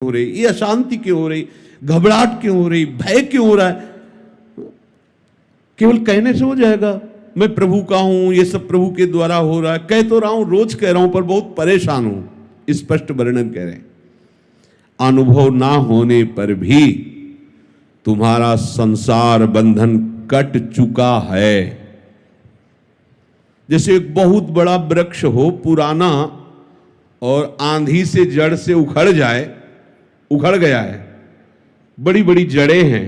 हो रही, ये अशांति क्यों हो रही, घबराहट क्यों हो रही, भय क्यों हो रहा है? केवल कहने से हो जाएगा? मैं प्रभु का हूं, ये सब प्रभु के द्वारा हो रहा है, कह तो रहा हूं, रोज कह रहा हूं, पर बहुत परेशान हूं। स्पष्ट वर्णन कह रहे हैं, अनुभव ना होने पर भी तुम्हारा संसार बंधन कट चुका है। जैसे एक बहुत बड़ा वृक्ष हो, पुराना, और आंधी से जड़ से उखड़ जाए, उखड़ गया है, बड़ी बड़ी जड़ें हैं,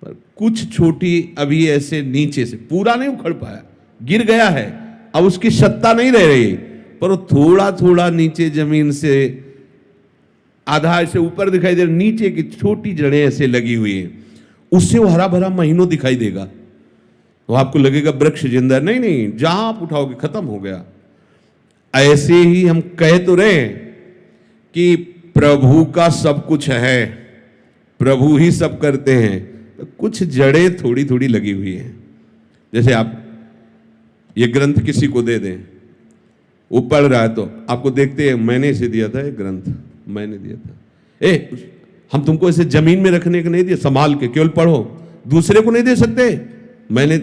पर कुछ छोटी अभी ऐसे नीचे से, पूरा नहीं उखड़ पाया, गिर गया है, अब उसकी सत्ता नहीं रह रही, पर वो थोड़ा थोड़ा नीचे जमीन से आधा ऐसे ऊपर दिखाई दे रहा, नीचे की छोटी जड़ें ऐसे लगी हुई हैं, उससे वो हरा भरा महीनों दिखाई देगा, तो आपको लगेगा वृक्ष जिंदा। नहीं नहीं, जहां आप उठाओगे खत्म हो गया। ऐसे ही हम कह तो रहे कि प्रभु का सब कुछ है, प्रभु ही सब करते हैं, तो कुछ जड़ें थोड़ी थोड़ी लगी हुई हैं। जैसे आप ये ग्रंथ किसी को दे दें, वो पढ़ रहा है, तो आपको देखते हैं, मैंने इसे दिया था, ये ग्रंथ मैंने दिया था, हम तुमको इसे जमीन में रखने को नहीं दिया, संभाल के केवल पढ़ो, दूसरे को नहीं दे सकते? मैंने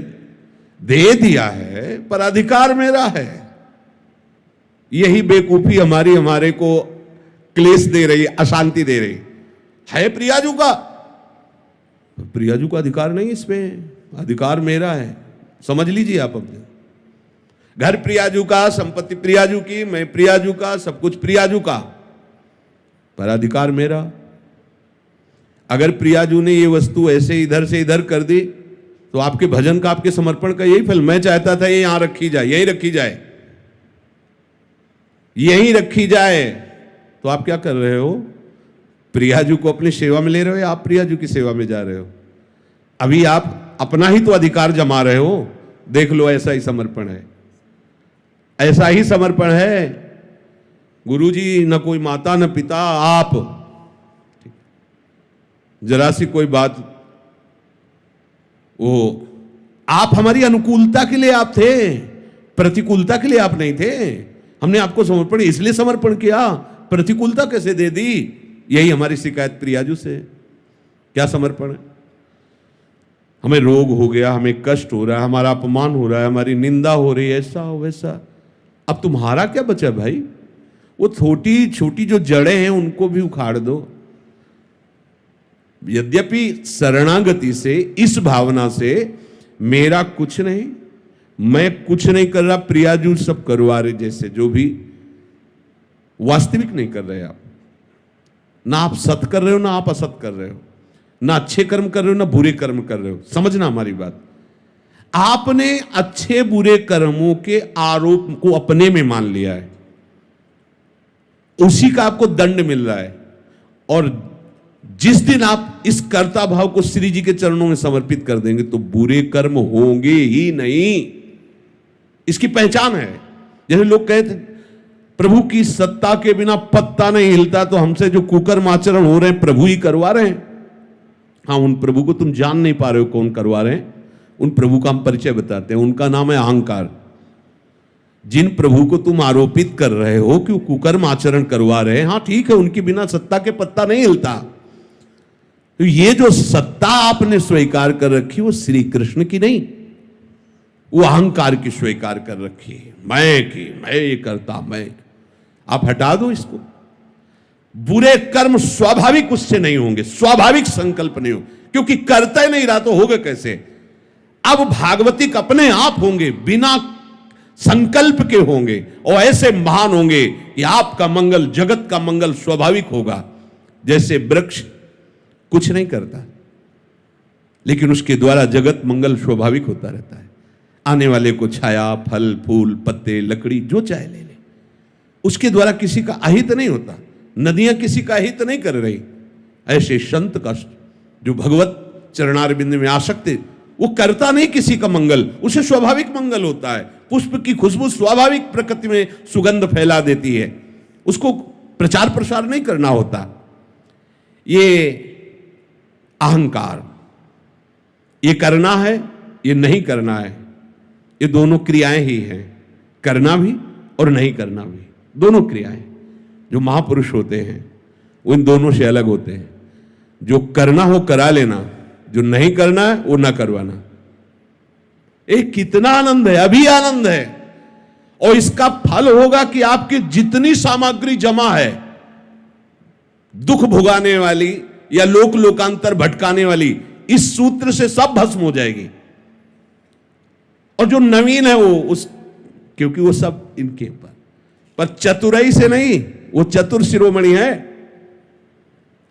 दे दिया है, पर अधिकार मेरा है। यही बेवकूफी हमारे को क्लेश दे रही, अशांति दे रही है। प्रियाजू का अधिकार नहीं, इसमें अधिकार मेरा है, समझ लीजिए आप अपने। घर प्रियाजू का, संपत्ति प्रियाजू की, मैं प्रियाजू का, सब कुछ प्रियाजू का, पर अधिकार मेरा। अगर प्रियाजू ने ये वस्तु ऐसे इधर से इधर कर दी, तो आपके भजन का, आपके समर्पण का यही फल। मैं चाहता था ये यहां रखी जाए, यही रखी जाए, यही रखी जाए, तो आप क्या कर रहे हो? प्रियाजू को अपनी सेवा में ले रहे हो या आप प्रियाजू की सेवा में जा रहे हो? अभी आप अपना ही तो अधिकार जमा रहे हो। देख लो, ऐसा ही समर्पण है, ऐसा ही समर्पण है। गुरुजी, न कोई माता न पिता, आप। जरा सी कोई बात, वो आप हमारी अनुकूलता के लिए आप थे, प्रतिकूलता के लिए आप नहीं थे। हमने आपको समर्पण इसलिए समर्पण किया, प्रतिकूलता कैसे दे दी? यही हमारी शिकायत प्रियाजू से। क्या समर्पण है? हमें रोग हो गया, हमें कष्ट हो रहा है, हमारा अपमान हो रहा है, हमारी निंदा हो रही है, ऐसा हो वैसा। अब तुम्हारा क्या बचा भाई? वो छोटी छोटी जो जड़ें हैं उनको भी उखाड़ दो। यद्यपि शरणागति से, इस भावना से, मेरा कुछ नहीं, मैं कुछ नहीं कर रहा, प्रियाजू सब करवा रहे, जैसे जो भी वास्तविक नहीं कर रहे आप। ना आप सत कर रहे हो, ना आप असत कर रहे हो, ना अच्छे कर्म कर रहे हो, ना बुरे कर्म कर रहे हो। समझना हमारी बात। आपने अच्छे बुरे कर्मों के आरोप को अपने में मान लिया है, उसी का आपको दंड मिल रहा है। और जिस दिन आप इस कर्ता भाव को श्री जी के चरणों में समर्पित कर देंगे, तो बुरे कर्म होंगे ही नहीं। इसकी पहचान है। जैसे लोग कहते, प्रभु की सत्ता के बिना पत्ता नहीं हिलता, तो हमसे जो कुकर्म आचरण हो रहे हैं प्रभु ही करवा रहे हैं। हाँ, उन प्रभु को तुम जान नहीं पा रहे हो कौन करवा रहे हैं। उन प्रभु का हम परिचय बताते हैं, उनका नाम है अहंकार। जिन प्रभु को तुम आरोपित कर रहे हो कि वो कुकर्म आचरण करवा रहे हैं, हाँ ठीक है, उनके बिना सत्ता के पत्ता नहीं हिलता। तो ये जो सत्ता आपने स्वीकार कर रखी, वो श्री कृष्ण की नहीं, वो अहंकार की स्वीकार कर रखी है। मैं ये करता, मैं। आप हटा दो इसको। बुरे कर्म स्वाभाविक उससे नहीं होंगे, स्वाभाविक संकल्प नहीं हो, क्योंकि करता ही नहीं रहा तो होगा कैसे? अब भागवतिक अपने आप होंगे, बिना संकल्प के होंगे, और ऐसे महान होंगे कि आपका मंगल, जगत का मंगल स्वाभाविक होगा। जैसे वृक्ष कुछ नहीं करता, लेकिन उसके द्वारा जगत मंगल स्वाभाविक होता रहता है। आने वाले को छाया, फल, फूल, पत्ते, लकड़ी, जो चाहे ले ले, उसके द्वारा किसी का अहित नहीं होता। नदियां किसी का अहित नहीं कर रही। ऐसे संत का, जो भगवत चरणारविंद में आसक्त है, वो करता नहीं किसी का मंगल, उसे स्वाभाविक मंगल होता है। पुष्प की खुशबू स्वाभाविक प्रकृति में सुगंध फैला देती है, उसको प्रचार प्रसार नहीं करना होता। ये अहंकार, ये करना है, ये नहीं करना है, ये दोनों क्रियाएं ही हैं। करना भी और नहीं करना भी, दोनों क्रियाएं। जो महापुरुष होते हैं वो इन दोनों से अलग होते हैं। जो करना हो करा लेना, जो नहीं करना है वो ना करवाना। कितना आनंद है, अभी आनंद है। और इसका फल होगा कि आपकी जितनी सामग्री जमा है दुख भुगाने वाली या लोक लोकांतर भटकाने वाली, इस सूत्र से सब भस्म हो जाएगी। और जो नवीन है वो क्योंकि वो सब इनके ऊपर, पर चतुराई से नहीं, वो चतुर शिरोमणि है।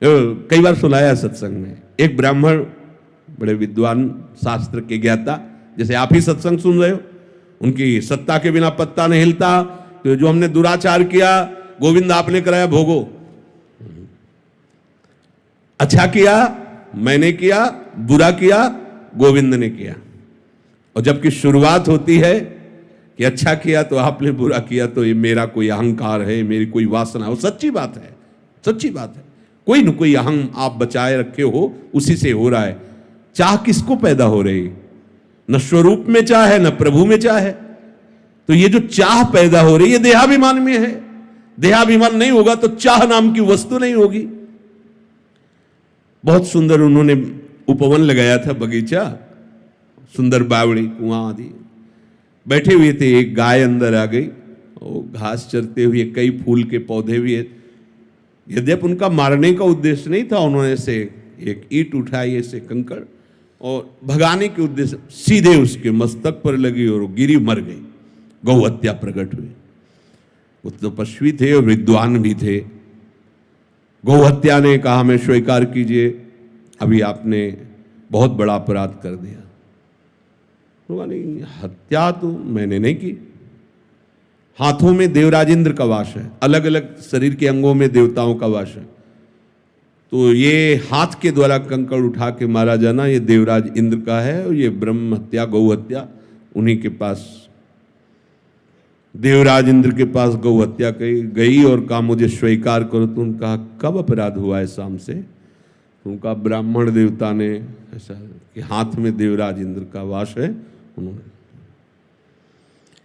कई बार सुनाया सत्संग में, एक ब्राह्मण बड़े विद्वान शास्त्र के ज्ञाता, जैसे आप ही सत्संग सुन रहे हो, उनकी सत्ता के बिना पत्ता नहीं हिलता। तो जो हमने दुराचार किया, गोविंद आपने कराया भोगो। अच्छा किया मैंने किया, बुरा किया गोविंद ने किया। और जबकि शुरुआत होती है कि अच्छा किया तो आपने, बुरा किया तो ये मेरा कोई अहंकार है, मेरी कोई वासना है। वो सच्ची बात है, सच्ची बात है। कोई न कोई अहं आप बचाए रखे हो, उसी से हो रहा है। चाह किसको पैदा हो रही? न स्वरूप में चाह है, न प्रभु में चाह है। तो ये जो चाह पैदा हो रही है देहाभिमान में है। देहाभिमान नहीं होगा तो चाह नाम की वस्तु नहीं होगी। बहुत सुंदर उन्होंने उपवन लगाया था, बगीचा, सुंदर बावड़ी, कुआं आदि। बैठे हुए थे, एक गाय अंदर आ गई, वो घास चरते हुए, कई फूल के पौधे भी है। यद्यपि उनका मारने का उद्देश्य नहीं था, उन्होंने से एक ईंट उठाई, ऐसे कंकड़, और भगाने के उद्देश्य सीधे उसके मस्तक पर लगी और गिरी, मर गई। गौ हत्या प्रकट हुई। वो तपस्वी थे और विद्वान भी थे। गौ हत्या ने कहा मैं स्वीकार कीजिए, अभी आपने बहुत बड़ा अपराध कर दिया। तो नहीं, हत्या तो मैंने नहीं की। हाथों में देवराज इंद्र का वास है, अलग अलग शरीर के अंगों में देवताओं का वास है। तो ये हाथ के द्वारा कंकड़ उठा के मारा जाना ये देवराज इंद्र का है, और ये ब्रह्म हत्या, गौ हत्या उन्हीं के पास, देवराज इंद्र के पास गौ हत्या गई और कहा मुझे स्वीकार करो। तो उन्होंने कहा कब अपराध हुआ है शाम से? उनका ब्राह्मण देवता ने ऐसा कि हाथ में देवराज इंद्र का वास है। उन्होंने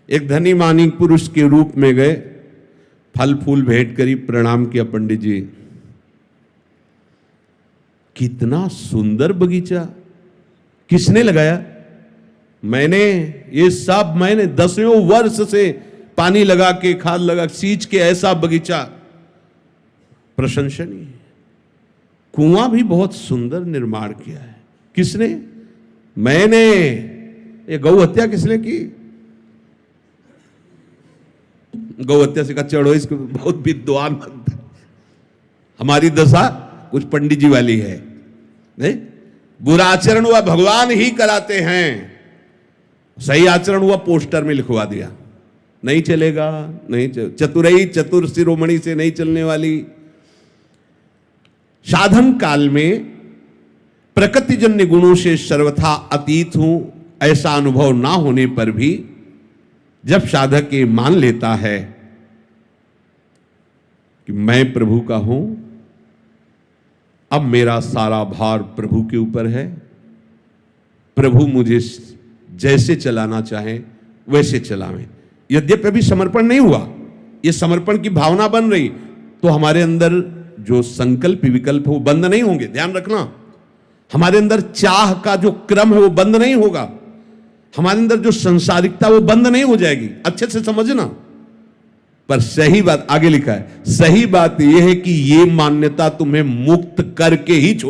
एक धनी मानी पुरुष के रूप में गए, फल फूल भेंट करी, प्रणाम किया, पंडित जी कितना सुंदर बगीचा, किसने लगाया? मैंने, ये सब मैंने 10वें वर्ष से पानी लगा के, खाद लगा, सींच के ऐसा बगीचा, प्रशंसनीय। कुआं भी बहुत सुंदर निर्माण किया है, किसने? मैंने। ये गौ हत्या किसने की? गौ हत्या से कहा चढ़ो, इसको बहुत विद्वान बनता है। हमारी दशा कुछ पंडित जी वाली है, नहीं? बुरा आचरण हुआ भगवान ही कराते हैं, सही आचरण हुआ पोस्टर में लिखवा दिया, नहीं चलेगा, नहीं चतुराई, चतुर शिरोमणि से नहीं चलने वाली। साधन काल में प्रकृतिजन्य गुणों से सर्वथा अतीत हूं, ऐसा अनुभव ना होने पर भी जब साधक ये मान लेता है कि मैं प्रभु का हूं, अब मेरा सारा भार प्रभु के ऊपर है, प्रभु मुझे जैसे चलाना चाहे वैसे चलावें। यद्यपि अभी समर्पण नहीं हुआ, ये समर्पण की भावना बन रही, तो हमारे अंदर जो संकल्प विकल्प है वो बंद नहीं होंगे। ध्यान रखना, हमारे अंदर चाह का जो क्रम है वो बंद नहीं होगा, हमारे अंदर जो संसारिकता वो बंद नहीं हो जाएगी। अच्छे से समझना। पर सही बात आगे लिखा है, सही बात यह है कि ये मान्यता तुम्हें मुक्त करके ही छोड़